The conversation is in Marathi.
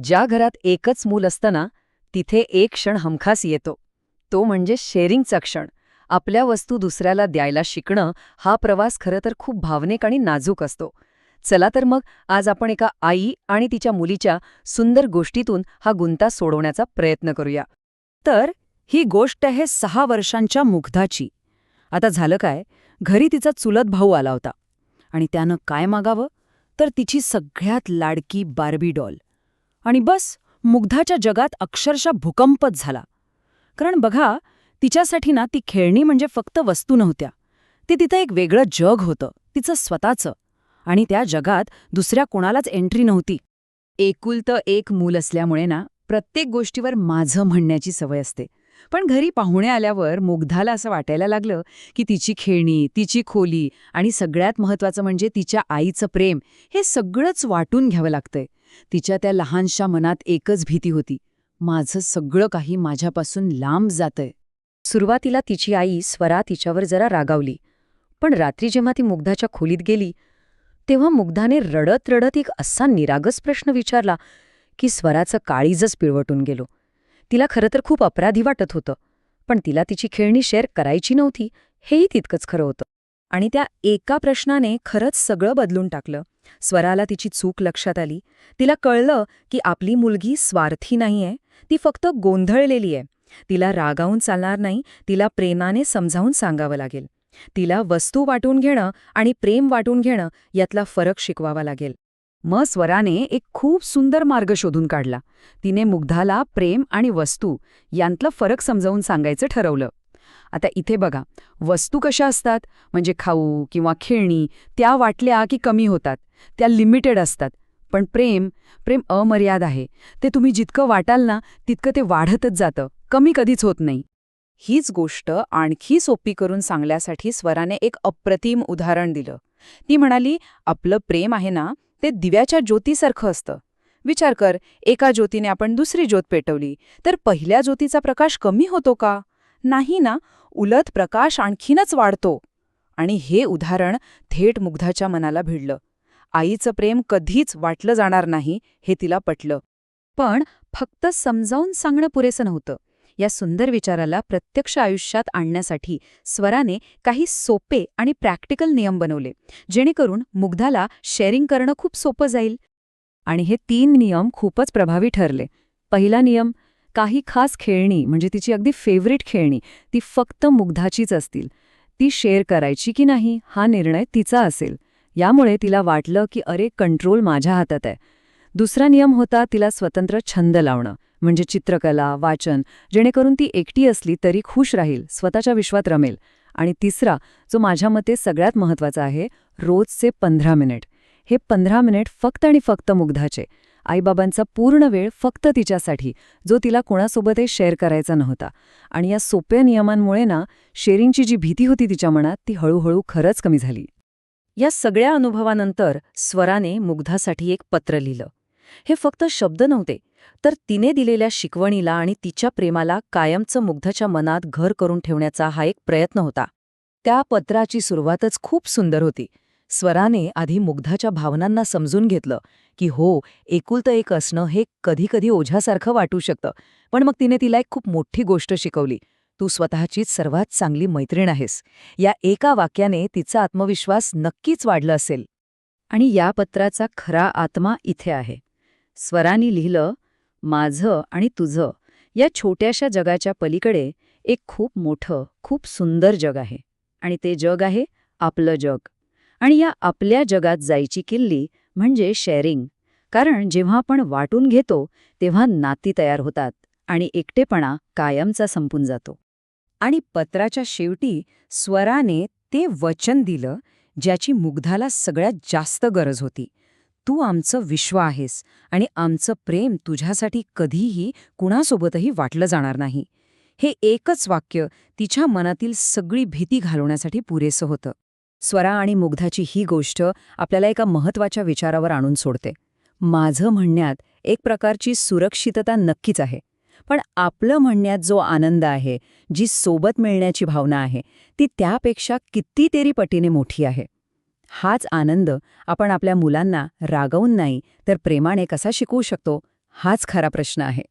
ज्या घरात एकच मूल असतं ना, तिथे एक क्षण हमखास येतो. तो म्हणजे शेअरिंगचा क्षण. आपल्या वस्तू दुसऱ्याला द्यायला शिकणं हा प्रवास खरं तर खूप भावनिक आणि नाजूक असतो. चला तर मग आज आपण एका आई आणि तिच्या मुलीच्या सुंदर गोष्टीतून हा गुंता सोडवण्याचा प्रयत्न करूया. तर ही गोष्ट आहे 6 वर्षांच्या मुग्धाची. आता झालं काय, घरी तिचा चुलत भाऊ आला होता आणि त्यानं काय मागावं, तर तिची सगळ्यात लाडकी बार्बी डॉल. आणि बस, मुग्धाच्या जगात अक्षरशः भूकंपच झाला. कारण बघा, तिच्यासाठी ना ती खेळणी म्हणजे फक्त वस्तू नव्हत्या. ते तिथं एक वेगळं जग होतं, तिचं स्वतःचं. आणि त्या जगात दुसऱ्या कोणालाच एंट्री नव्हती. एकुलतं एक मूल असल्यामुळे ना, प्रत्येक गोष्टीवर माझं म्हणण्याची सवय असते. पण घरी पाहुणे आल्यावर मुग्धाला असं वाटायला लागलं की तिची खेळणी, तिची खोली आणि सगळ्यात महत्त्वाचं म्हणजे तिच्या आईचं प्रेम हे सगळंच वाटून घ्यावं लागतंय. तिच्या त्या लहानशा मनात एकच भीती होती, माझं सगळं काही माझ्यापासून लांब जातंय. सुरुवातीला तिची आई स्वरा तिच्यावर जरा रागावली. पण रात्री जेव्हा ती मुग्धाच्या खोलीत गेली, तेव्हा मुग्धाने रडत रडत एक असा निरागस प्रश्न विचारला की स्वराचं काळीजच पिळवटून गेलो. तिला खरं तर खूप अपराधी वाटत होतं, पण तिला तिची खेळणी शेअर करायची नव्हती हेही तितकंच खरं होतं. आणि त्या एका प्रश्नाने खरंच सगळं बदलून टाकलं. स्वराला तिची चूक लक्षात आली. तिला कळलं की आपली मुलगी स्वार्थी नाहीये, ती फक्त गोंधळलेली आहे. तिला रागावून चालणार नाही, तिला प्रेमाने समजावून सांगावं लागेल. तिला वस्तू वाटून घेणं आणि प्रेम वाटून घेणं यातला फरक शिकवावा लागेल. मग स्वराने एक खूप सुंदर मार्ग शोधून काढला. तिने मुग्धाला प्रेम आणि वस्तू यांतला फरक समजावून सांगायचं ठरवलं. आता इथे बघा, वस्तू कशा असतात म्हणजे खाऊ किंवा खेळणी, त्या वाटल्या की कमी होतात, त्या लिमिटेड असतात. पण प्रेम प्रेम अमर्याद आहे. ते तुम्ही जितकं वाटाल ना तितकं ते वाढतच जातं, कमी कधीच होत नाही. हीच गोष्ट आणखी सोपी करून सांगण्यासाठी स्वराने एक अप्रतिम उदाहरण दिलं. ती म्हणाली, आपलं प्रेम आहे ना, ते दिव्याच्या ज्योतीसारखं असतं. विचार कर, एका ज्योतीने आपण दुसरी ज्योत पेटवली तर पहिल्या ज्योतीचा प्रकाश कमी होतो का? नाही ना, उलट प्रकाश आणखीनच वाढतो. आणि हे उदाहरण थेट मुग्धाच्या मनाला भिडलं. आईचं प्रेम कधीच वाटलं जाणार नाही हे तिला पटलं. पण फक्त समजावून सांगणं पुरेसं नव्हतं. या सुंदर विचाराला प्रत्यक्ष आयुष्यात आणण्यासाठी स्वराने काही सोपे आणि प्रॅक्टिकल नियम बनवले, जेणेकरून मुग्धाला शेअरिंग करणं खूप सोपं जाईल. आणि हे 3 नियम खूपच प्रभावी ठरले. पहिला नियम, काही खास खेळणी म्हणजे तिची अगदी फेवरेट खेळणी ती फक्त मुग्धाचीच असतील. ती शेअर करायची की नाही हा निर्णय तिचा असेल. यामुळे तिला वाटलं की अरे, कंट्रोल माझ्या हातात आहे. दुसरा नियम होता तिला स्वतंत्र छंद लावणं, म्हणजे चित्रकला, वाचन, जेणेकरून ती एकटी असली तरी खुश राहील, स्वतःच्या विश्वात रमेल. आणि तिसरा, जो माझ्या मते सगळ्यात महत्त्वाचा आहे, रोजचे 15 मिनिट. हे 15 मिनिट फक्त आणि फक्त मुग्धाचे. आईबाबांचा पूर्ण वेळ फक्त तिच्यासाठी, जो तिला कोणासोबतही शेअर करायचा नव्हता. आणि या सोप्या नियमांमुळे ना, शेअरिंगची जी भीती होती तिच्या मनात ती हळूहळू खरंच कमी झाली. या सगळ्या अनुभवानंतर स्वराने मुग्धासाठी एक पत्र लिहिलं. हे फक्त शब्द नव्हते, तर तिने दिलेल्या शिकवणीला आणि तिच्या प्रेमाला कायमचं मुग्धाच्या मनात घर करून ठेवण्याचा हा एक प्रयत्न होता. त्या पत्राची सुरुवातच खूप सुंदर होती. स्वराने आधी मुग्धाच्या भावनांना समजून घेतलं की हो, एकुलतं एक असणं हे कधीकधी ओझ्यासारखं वाटू शकतं. पण मग तिने तिला एक खूप मोठी गोष्ट शिकवली, तू स्वतःचीच सर्वात चांगली मैत्रीण आहेस. या एका वाक्याने तिचा आत्मविश्वास नक्कीच वाढला असेल. आणि या पत्राचा खरा आत्मा इथे आहे. स्वरानी लिहिलं, माझं आणि तुझं या छोट्याशा जगाच्या पलीकडे एक खूप मोठं, खूप सुंदर जग आहे. आणि ते जग आहे आपलं जग. आणि या आपल्या जगात जायची किल्ली म्हणजे शेअरिंग. कारण जेव्हा आपण वाटून घेतो तेव्हा नाती तयार होतात आणि एकटेपणा कायमचा संपून जातो. आणि पत्राच्या शेवटी स्वराने ते वचन दिलं ज्याची मुग्धाला सगळ्यात जास्त गरज होती. तू आमचं विश्व आहेस आणि आमचं प्रेम तुझ्यासाठी कधीही कुणासोबतही वाटलं जाणार नाही. हे एकच वाक्य तिच्या मनातील सगळी भीती घालवण्यासाठी पुरेसं होतं. स्वरा आणि मुग्धाची ही गोष्ट आपल्याला एका महत्त्वाच्या विचारावर आणून सोडते. माझं म्हणण्यात एक प्रकारची सुरक्षितता नक्कीच आहे, पण आपलं म्हणण्यात जो आनंद आहे, जी सोबत मिळण्याची भावना आहे, ती त्यापेक्षा कितीतरी पटीने मोठी आहे. हाच आनंद आपण आपल्या मुलांना रागवून नाही तर प्रेमाने कसा शिकवू शकतो, हाच खरा प्रश्न आहे.